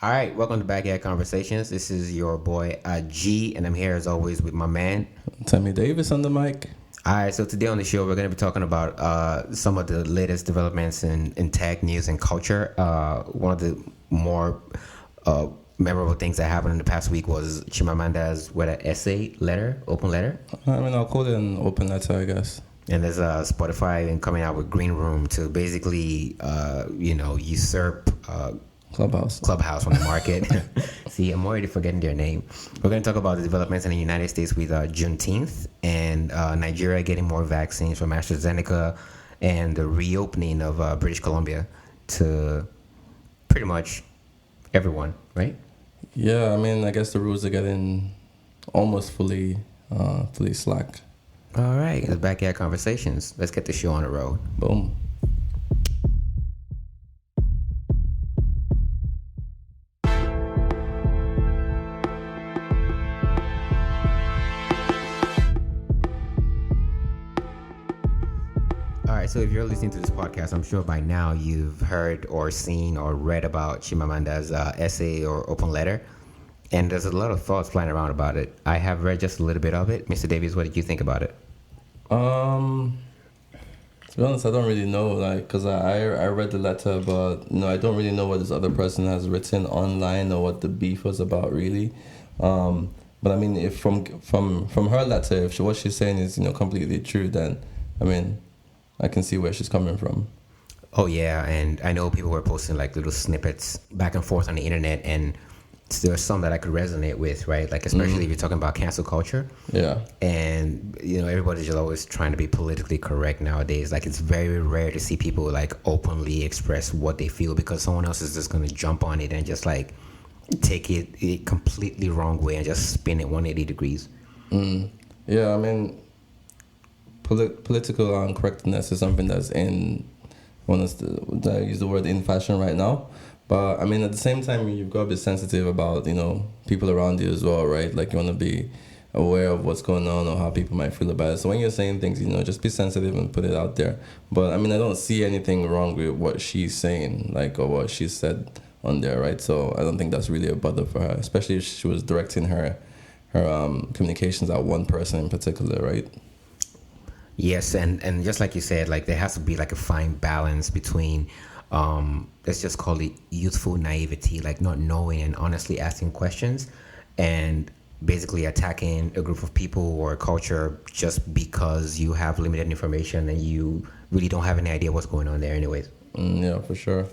All right, welcome to Backyard Conversations. This is your boy G, and I'm here as always with my man. Tammy Davis on the mic. All right, so today on the show, we're going to be talking about some of the latest developments in tech news and culture. One of the more memorable things that happened in the past week was Chimamanda's essay letter, open letter. I'll call it an open letter, I guess. And there's Spotify and coming out with Greenroom to basically, usurp Clubhouse on the market. See, I'm already forgetting their name. We're going to talk about the developments in the United States with Juneteenth and Nigeria getting more vaccines from AstraZeneca and the reopening of British Columbia to pretty much everyone, right? Yeah, I guess the rules are getting almost fully slack. All right, it's Backyard Conversations. Let's get the show on the road. Boom. So if you're listening to this podcast, I'm sure by now you've heard or seen or read about Chimamanda's essay or open letter. And there's a lot of thoughts flying around about it. I have read just a little bit of it. Mr. Davies, what did you think about it? To be honest, I don't really know, because I read the letter, but I don't really know what this other person has written online or what the beef was about, really. But if from her letter, if what she's saying is completely true, then I can see where she's coming from. Oh, yeah. And I know people were posting like little snippets back and forth on the internet. And there are some that I could resonate with, right? Like, especially if you're talking about cancel culture. Yeah. And, everybody's just always trying to be politically correct nowadays. Like, it's very rare to see people like openly express what they feel because someone else is just going to jump on it and just like take it a completely wrong way and just spin it 180 degrees. Yeah, political correctness is something that's I use the word in fashion right now. But at the same time, you've got to be sensitive about people around you as well, right? Like, you want to be aware of what's going on or how people might feel about it. So when you're saying things, just be sensitive and put it out there. But I don't see anything wrong with what she's saying, or what she said on there, right? So I don't think that's really a bother for her, especially if she was directing her communications at one person in particular, right? Yes, and just like you said, like there has to be like a fine balance between, let's just call it youthful naivety, like not knowing and honestly asking questions, and basically attacking a group of people or a culture just because you have limited information and you really don't have any idea what's going on there anyways. Yeah, for sure.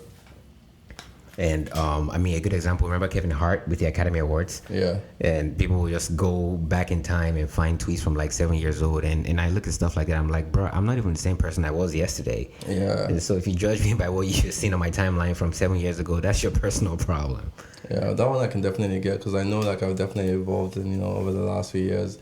And a good example, remember Kevin Hart with the Academy Awards? Yeah. And people will just go back in time and find tweets from like 7 years old. And I look at stuff like that, I'm like, bro, I'm not even the same person I was yesterday. Yeah. And so if you judge me by what you've seen on my timeline from 7 years ago, that's your personal problem. Yeah, that one I can definitely get because I know I've definitely evolved and, over the last years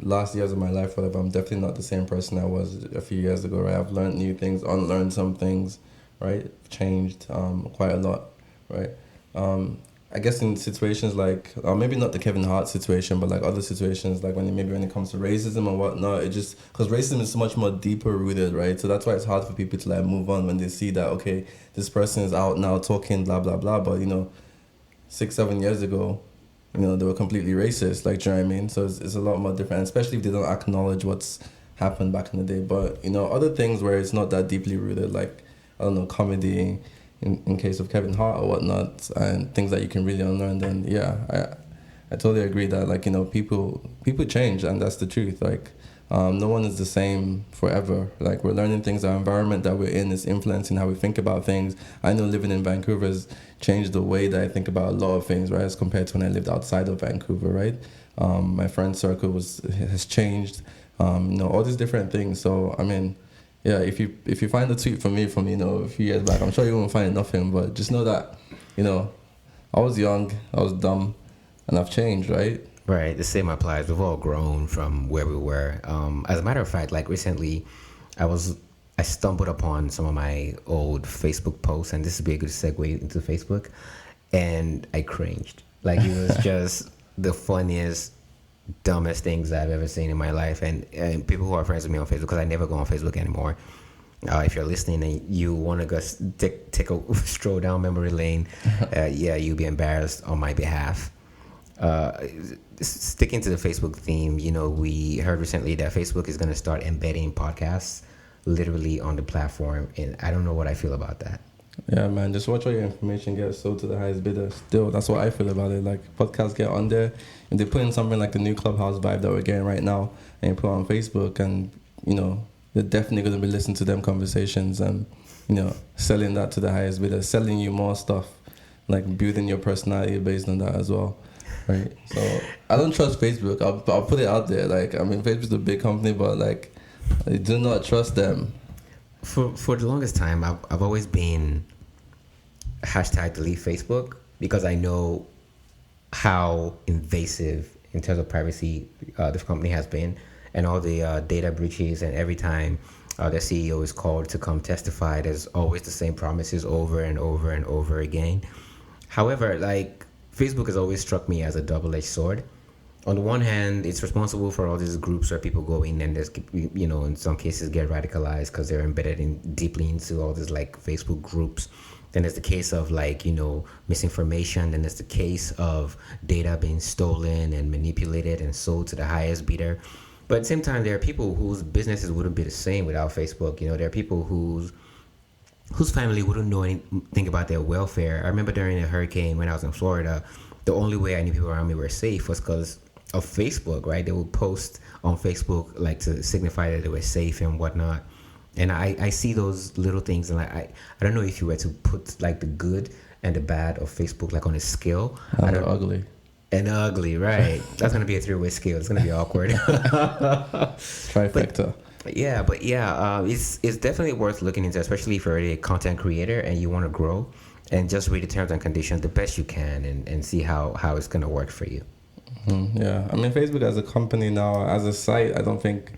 of my life, whatever. I'm definitely not the same person I was a few years ago, right? I've learned new things, unlearned some things, right? Changed quite a lot. Right. I guess in situations like, maybe not the Kevin Hart situation, but like other situations, like when it comes to racism and whatnot, because racism is so much more deeper rooted, right? So that's why it's hard for people to like move on when they see that, okay, this person is out now talking blah, blah, blah. But, 6-7 years ago, they were completely racist, like, do you know what I mean? So it's a lot more different, especially if they don't acknowledge what's happened back in the day. But, other things where it's not that deeply rooted, like, I don't know, comedy, in case of Kevin Hart or whatnot, and things that you can really unlearn, then yeah, I totally agree that people change, and that's the truth. Like, no one is the same forever. Like, we're learning things. Our environment that we're in is influencing how we think about things. I know living in Vancouver has changed the way that I think about a lot of things, right, as compared to when I lived outside of Vancouver, right? My friend circle has changed. All these different things. So yeah, if you find a tweet from me from a few years back, I'm sure you won't find nothing. But just know that I was young, I was dumb, and I've changed, right? Right. The same applies. We've all grown from where we were. As a matter of fact, like recently, I stumbled upon some of my old Facebook posts, and this would be a good segue into Facebook, and I cringed. Like, it was just the funniest, dumbest things I've ever seen in my life. And people who are friends with me on Facebook, because I never go on Facebook anymore, if you're listening and you want to go take a stroll down memory lane, yeah, you'll be embarrassed on my behalf. Sticking to the Facebook theme, we heard recently that Facebook is going to start embedding podcasts literally on the platform, and I don't know what I feel about that. Yeah, man, just watch all your information get sold to the highest bidder. Still, that's what I feel about it. Like, podcasts get on there, and they put in something like the new Clubhouse vibe that we're getting right now, and you put it on Facebook, and, they're definitely going to be listening to them conversations and, selling that to the highest bidder, selling you more stuff, like building your personality based on that as well. Right. So I don't trust Facebook. I'll put it out there. Like, Facebook's a big company, but like, I do not trust them. For the longest time, I've always been #delete Facebook because I know how invasive in terms of privacy this company has been, and all the data breaches, and every time the CEO is called to come testify, there's always the same promises over and over and over again. However, like, Facebook has always struck me as a double-edged sword. On the one hand, it's responsible for all these groups where people go in and there's, in some cases get radicalized because they're embedded deeply into all these like Facebook groups. Then there's the case of like, misinformation. Then there's the case of data being stolen and manipulated and sold to the highest bidder. But at the same time, there are people whose businesses wouldn't be the same without Facebook. There are people whose family wouldn't know anything about their welfare. I remember during a hurricane when I was in Florida, the only way I knew people around me were safe was because of Facebook, right? They would post on Facebook like to signify that they were safe and whatnot. And I see those little things, and I don't know if you were to put like the good and the bad of Facebook like on a scale. And ugly. And ugly, right? That's gonna be a 3-way scale. It's gonna be awkward. Trifecta. It's definitely worth looking into, especially if you're a content creator and you want to grow, and just read the terms and conditions the best you can and see how it's going to work for you. Mm-hmm. Yeah, Facebook as a company now, as a site, I don't think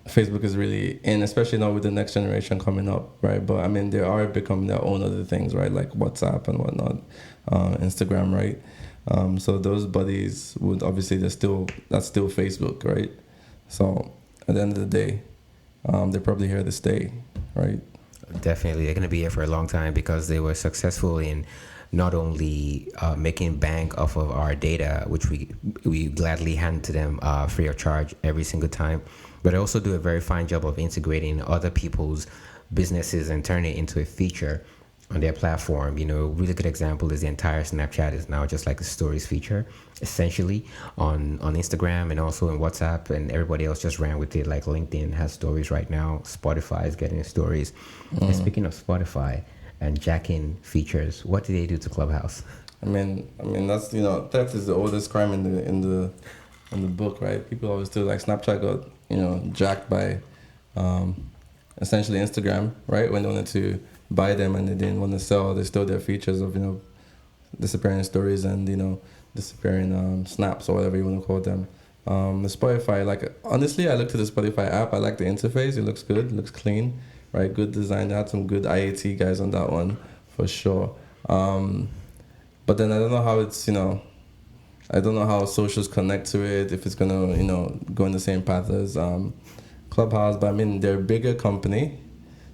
Facebook is really in, especially now with the next generation coming up, right? But they are becoming their own other things, right? Like WhatsApp and whatnot, Instagram, right? So those buddies would obviously that's still Facebook, right? So at the end of the day, they're probably here to stay, right? Definitely, they're going to be here for a long time because they were successful in not only making bank off of our data, which we gladly hand to them free of charge every single time, but they also do a very fine job of integrating other people's businesses and turning it into a feature on their platform. A really good example is the entire Snapchat is now just like a stories feature, essentially on Instagram and also in WhatsApp, and everybody else just ran with it. Like LinkedIn has stories right now. Spotify is getting stories. And speaking of Spotify and jacking features, what did they do to Clubhouse? That's theft is the oldest crime in the book, right? People always do, like, Snapchat got jacked by essentially Instagram, right? When they wanted to buy them and they didn't want to sell, they stole their features of disappearing stories and disappearing snaps or whatever you want to call them. The Spotify, like, honestly, I looked at the Spotify app. I like the interface. It looks good. It looks clean, right? Good design. They had some good IAT guys on that one for sure. But then I don't know how it's I don't know how socials connect to it, if it's gonna go in the same path as Clubhouse. But they're a bigger company.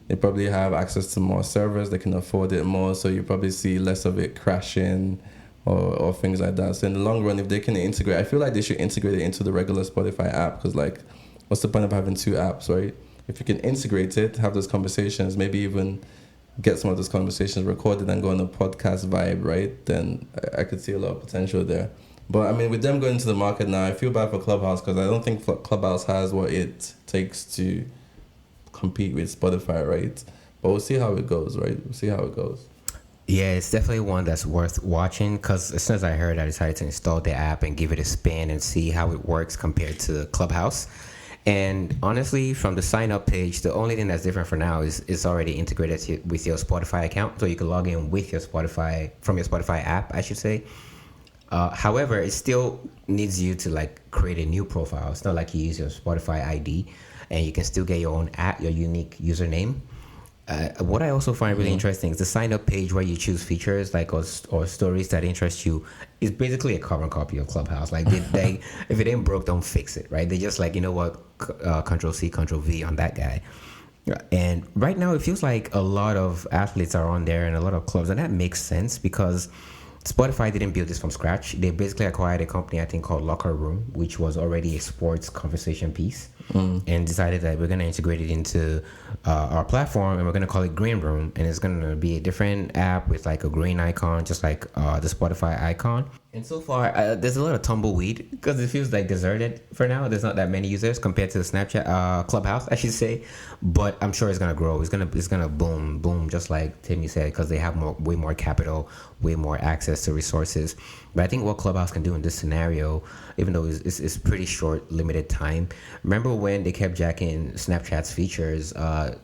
They probably have access to more servers. They can afford it more, so you probably see less of it crashing or things like that. So in the long run, if they can integrate, I feel like they should integrate it into the regular Spotify app, because, like, what's the point of having two apps, right? If you can integrate it, have those conversations, maybe even get some of those conversations recorded and go on a podcast vibe, right? Then I could see a lot of potential there. But with them going into the market now, I feel bad for Clubhouse, because I don't think Clubhouse has what it takes to compete with Spotify, right? But we'll see how it goes, right? We'll see how it goes. Yeah, it's definitely one that's worth watching, because as soon as I heard, I decided to install the app and give it a spin and see how it works compared to Clubhouse. And honestly, from the sign up page, the only thing that's different for now is it's already integrated with your Spotify account, so you can log in with your Spotify from your Spotify app, I should say. However, it still needs you to create a new profile. It's not like you use your Spotify ID, and you can still get your own app, your unique username. What I also find really interesting is the sign up page where you choose features or stories that interest you is basically a carbon copy of Clubhouse. They if it ain't broke, don't fix it, right? They just Control C, Control V on that guy. And right now, it feels like a lot of athletes are on there and a lot of clubs, and that makes sense because Spotify didn't build this from scratch. They basically acquired a company, I think, called Locker Room, which was already a sports conversation piece, and decided that we're going to integrate it into our platform, and we're going to call it Greenroom, and it's going to be a different app with like a green icon, just like the Spotify icon. And so far, there's a lot of tumbleweed because it feels like deserted for now. There's not that many users compared to the Snapchat Clubhouse, I should say. But I'm sure it's gonna grow. It's gonna boom, just like Timmy said, because they have way more capital, way more access to resources. But I think what Clubhouse can do in this scenario, even though it's pretty short, limited time. Remember when they kept jacking Snapchat's features?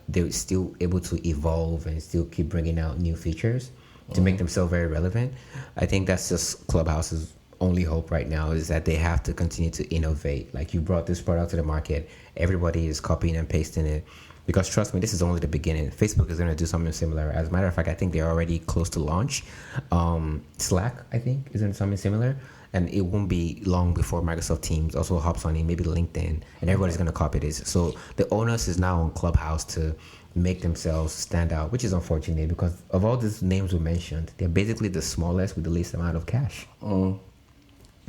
They were still able to evolve and still keep bringing out new features to make themselves very relevant. I think that's just Clubhouse's only hope right now, is that they have to continue to innovate. Like, you brought this product to the market, everybody is copying and pasting it. Because trust me, this is only the beginning. Facebook is going to do something similar. As a matter of fact, I think they're already close to launch. Slack, I think, is doing something similar. And it won't be long before Microsoft Teams also hops on it, maybe LinkedIn, and everybody's going to copy this. So the onus is now on Clubhouse to make themselves stand out, which is unfortunate because of all these names we mentioned, they're basically the smallest with the least amount of cash. And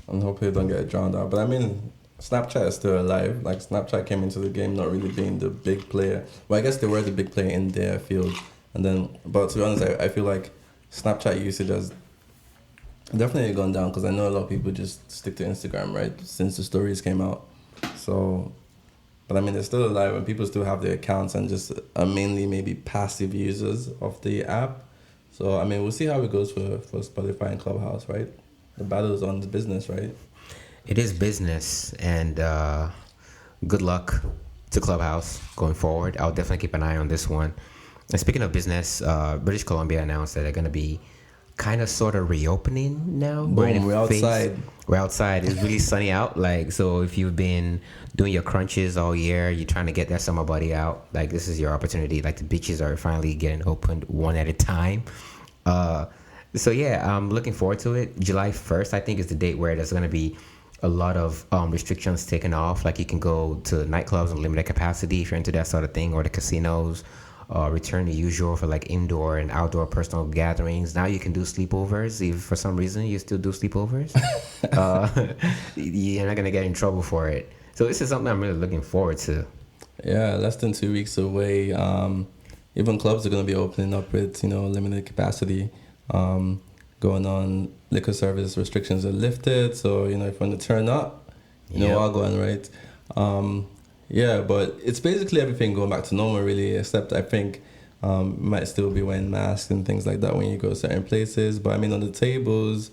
hopefully they don't get drowned out. But I mean, Snapchat is still alive. Like, Snapchat came into the game not really being the big player. Well, I guess they were the big player in their field. And then, but to be honest, I feel like Snapchat usage has definitely gone down because I know a lot of people just stick to Instagram, right? Since the stories came out. So, but I mean, they're still alive and people still have their accounts and just are mainly maybe passive users of the app. So, I mean, we'll see how it goes for Spotify and Clubhouse, right? The battle is on the business, right? It is business, and good luck to Clubhouse going forward. I'll definitely keep an eye on this one. And speaking of business, British Columbia announced that they're going to be kind of sort of reopening now. Boom, we're outside. We're outside. It's really sunny out. Like, so if you've been doing your crunches all year, you're trying to get that summer body out, like, this is your opportunity. Like, the beaches are finally getting opened one at a time. So yeah, I'm looking forward to it. July 1st, I think, is the date where there's going to be a lot of restrictions taken off. Like, you can go to nightclubs in limited capacity if you're into that sort of thing, or the casinos. Return to usual for like indoor and outdoor personal gatherings. Now you can do sleepovers if for some reason you still do sleepovers. You're not gonna get in trouble for it. So this is something I'm really looking forward to. Yeah, less than 2 weeks away. Even clubs are gonna be opening up with limited capacity going on. Liquor service restrictions are lifted, so if you want to turn up, I'll go on, right. Yeah, but it's basically everything going back to normal, really, except I think you might still be wearing masks and things like that when you go to certain places. But I mean, on the tables,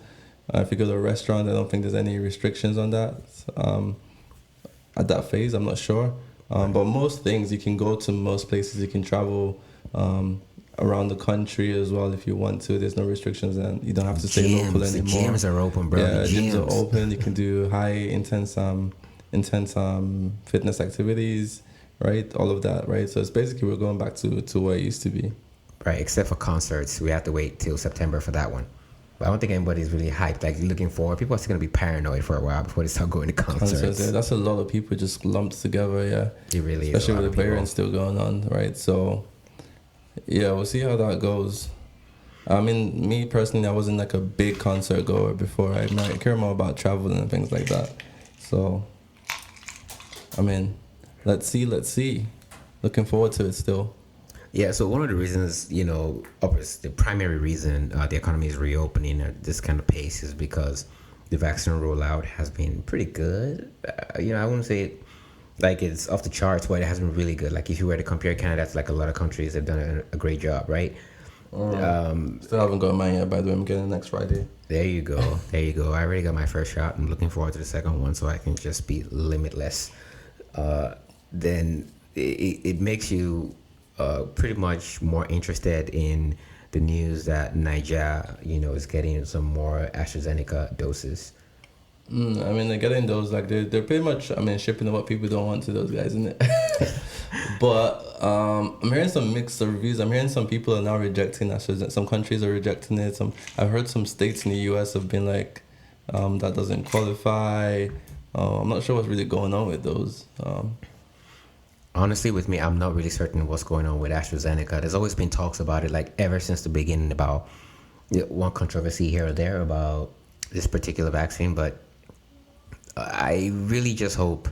if you go to a restaurant, I don't think there's any restrictions on that at that phase. I'm not sure. But most things, you can go to most places. You can travel around the country as well if you want to. There's no restrictions, and you don't have to stay local anymore. The gyms are open, bro. Yeah, gyms are open. You can do high intense fitness activities, right? All of that, right? So it's basically we're going back to where it used to be. Right, except for concerts. We have to wait till September for that one. But I don't think anybody's really hyped, like looking forward. People are still going to be paranoid for a while before they start going to concerts. Yeah, that's a lot of people just lumped together, yeah. It really is. Especially with the variant still going on, right? So, yeah, we'll see how that goes. I mean, me personally, I wasn't like a big concert goer before. I care more about traveling and things like that. So, I mean, let's see. Looking forward to it still. Yeah, so one of the reasons, the primary reason the economy is reopening at this kind of pace is because the vaccine rollout has been pretty good. I wouldn't say it like it's off the charts, but it has been really good. Like, if you were to compare Canada to like a lot of countries, they've done a great job, right? Still haven't got mine yet, by the way. I'm getting it next Friday. There you go. I already got my first shot. I'm looking forward to the second one so I can just be limitless. Then it makes you pretty much more interested in the news that Niger, is getting some more AstraZeneca doses. I mean, they're getting those, like, they're pretty much, shipping what people don't want to those guys, isn't it? But I'm hearing some mixed reviews. I'm hearing some people are now rejecting AstraZeneca. Some countries are rejecting it. I've heard some states in the US have been like, that doesn't qualify. I'm not sure what's really going on with those. Honestly, with me, I'm not really certain what's going on with AstraZeneca. There's always been talks about it, like ever since the beginning, about one controversy here or there about this particular vaccine. But I really just hope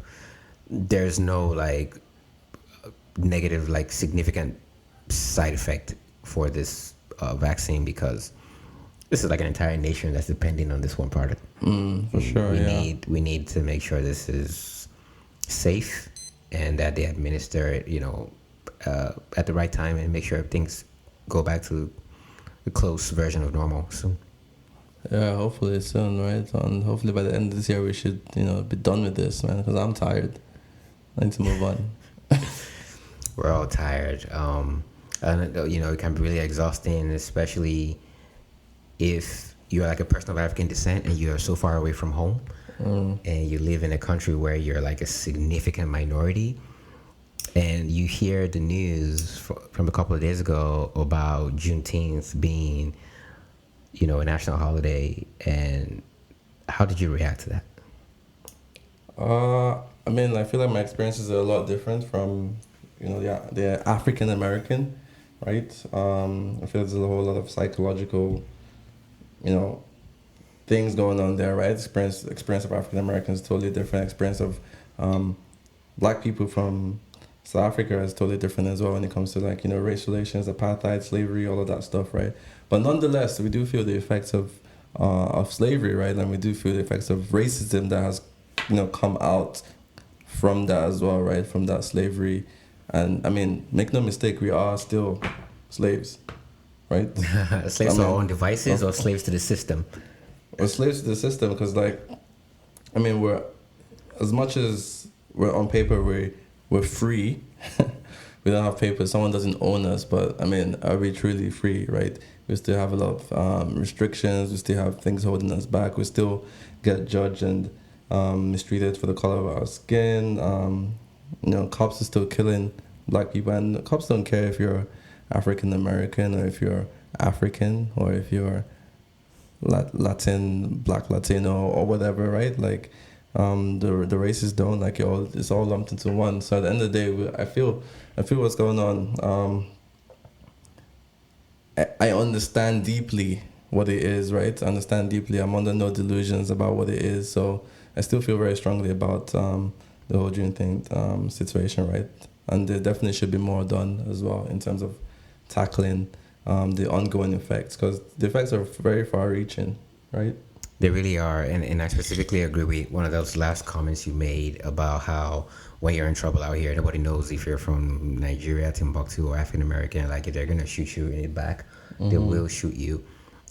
there's no like negative, like significant side effect for this vaccine, because this is like an entire nation that's depending on this one product. For sure, We need to make sure this is safe and that they administer it, at the right time, and make sure things go back to the close version of normal soon. Yeah, hopefully soon, right? And hopefully by the end of this year we should, be done with this, man. Because I'm tired. I need to move on. We're all tired. And it can be really exhausting, especially if you're like a person of African descent and you're so far away from home, and you live in a country where you're like a significant minority, and you hear the news from a couple of days ago about Juneteenth being, a national holiday. And how did you react to that? I feel like my experiences are a lot different from, the African American, right? I feel there's a whole lot of psychological, things going on there, right? Experience of African Americans is totally different. Experience of Black people from South Africa is totally different as well when it comes to like, race relations, apartheid, slavery, all of that stuff, right? But nonetheless, we do feel the effects of slavery, right? And we do feel the effects of racism that has, come out from that as well, right? From that slavery. And make no mistake, we are still slaves, right? Slaves to our own devices, or slaves to the system? We're slaves to the system because, we're, as much as we're on paper, we're free. We don't have paper. Someone doesn't own us, but are we truly free, right? We still have a lot of restrictions. We still have things holding us back. We still get judged and mistreated for the color of our skin. Cops are still killing Black people, and cops don't care if you're African American or if you're African or if you're Latin, Black Latino or whatever, right? Like the races don't, like it's all lumped into one. So at the end of the day, I feel what's going on. I understand deeply what it is, right? I understand deeply. I'm under no delusions about what it is. So I still feel very strongly about the whole Juneteenth situation, right? And there definitely should be more done as well in terms of tackling the ongoing effects, because the effects are very far-reaching, right? They really are, and I specifically agree with one of those last comments you made about how when you're in trouble out here, nobody knows if you're from Nigeria, Timbuktu, or African American. Like, if they're gonna shoot you in the back, they will shoot you.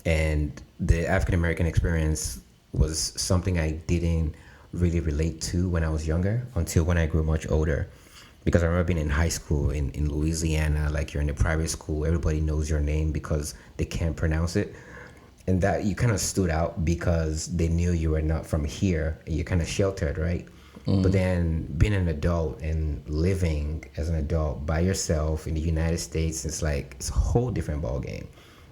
And the African American experience was something I didn't really relate to when I was younger until when I grew much older. Because I remember being in high school in Louisiana, like you're in a private school, everybody knows your name because they can't pronounce it. And that you kind of stood out because they knew you were not from here. And you're kind of sheltered, right? But then being an adult and living as an adult by yourself in the United States, it's a whole different ballgame.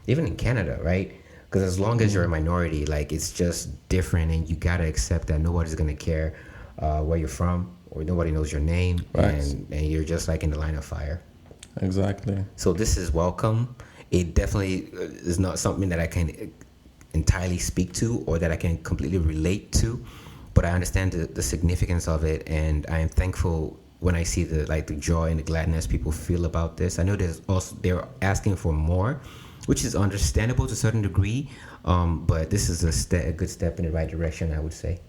Even in Canada, right? Because as long as you're a minority, like, it's just different, and you got to accept that nobody's going to care where you're from, or nobody knows your name, right. and you're just like in the line of fire. Exactly. So this is welcome. It definitely is not something that I can entirely speak to or that I can completely relate to, but I understand the significance of it, and I am thankful when I see the joy and the gladness people feel about this. I know they're asking for more, which is understandable to a certain degree, but this is a good step in the right direction, I would say.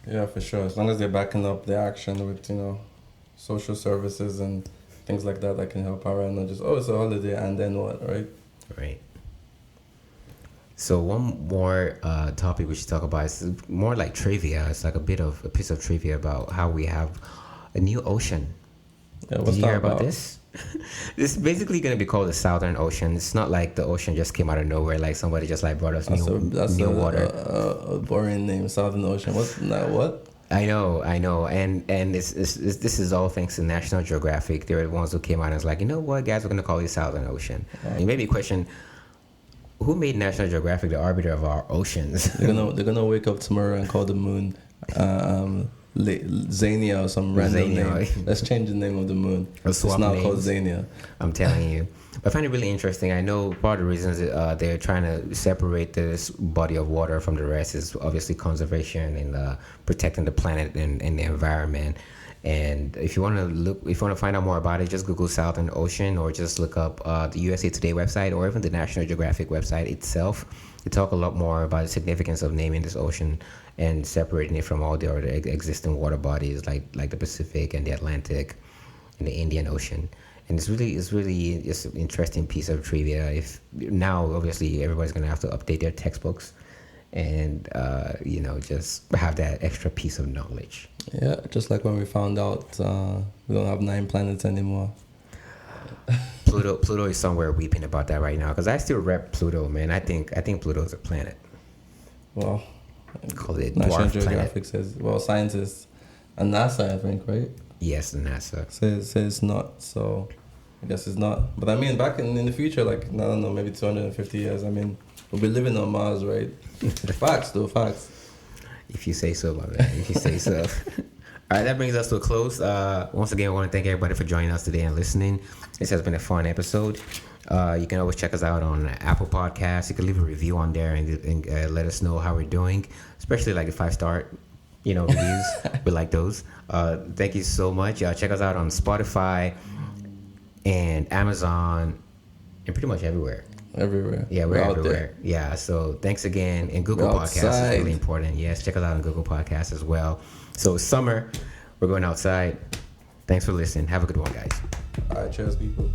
Yeah, for sure. As long as they're backing up the action with, social services and things like that can help out, and not just, it's a holiday and then what, right? Right. So one more topic we should talk about is more like trivia. It's like a piece of trivia about how we have a new ocean. Yeah, Did you hear about this? This is basically going to be called the Southern Ocean. It's not like the ocean just came out of nowhere, like somebody just brought us new water. A boring name, Southern Ocean. What? I know, and this is all thanks to National Geographic. They're the ones who came out and was like, you know what, guys, we're going to call it Southern Ocean. You made me question, who made National Geographic the arbiter of our oceans? They're gonna wake up tomorrow and call the moon Zania or some random name. Let's change the name of the moon. It's now called Zania. I'm telling you. I find it really interesting. I know part of the reasons they're trying to separate this body of water from the rest is obviously conservation and protecting the planet and the environment. And if you want to find out more about it, just Google Southern Ocean or just look up the USA Today website or even the National Geographic website itself. They talk a lot more about the significance of naming this ocean and separating it from all the other existing water bodies like the Pacific and the Atlantic and the Indian Ocean. And it's really just an interesting piece of trivia. If now obviously everybody's gonna have to update their textbooks and just have that extra piece of knowledge. Yeah, just like when we found out we don't have 9 planets anymore. Pluto is somewhere weeping about that right now because I still rep Pluto, man. I think Pluto is a planet. Well, call it National dwarf Geographic planet. says, well, scientists and NASA, I think, right? Yes, NASA says not. So I guess it's not. But I mean, back in the future, like I don't know, maybe 250 years. I mean, we'll be living on Mars, right? Facts, though, facts. If you say so, my man. If you say so. All right, that brings us to a close. Once again, I want to thank everybody for joining us today and listening. This has been a fun episode. You can always check us out on Apple Podcasts. You can leave a review on there and let us know how we're doing, especially like the 5-star, reviews. We like those. Thank you so much. Check us out on Spotify and Amazon and pretty much everywhere. Everywhere. Yeah, we're everywhere. Yeah, so thanks again. And Google Podcasts is really important. Yes, check us out on Google Podcasts as well. So summer, we're going outside. Thanks for listening. Have a good one, guys. All right, cheers, people.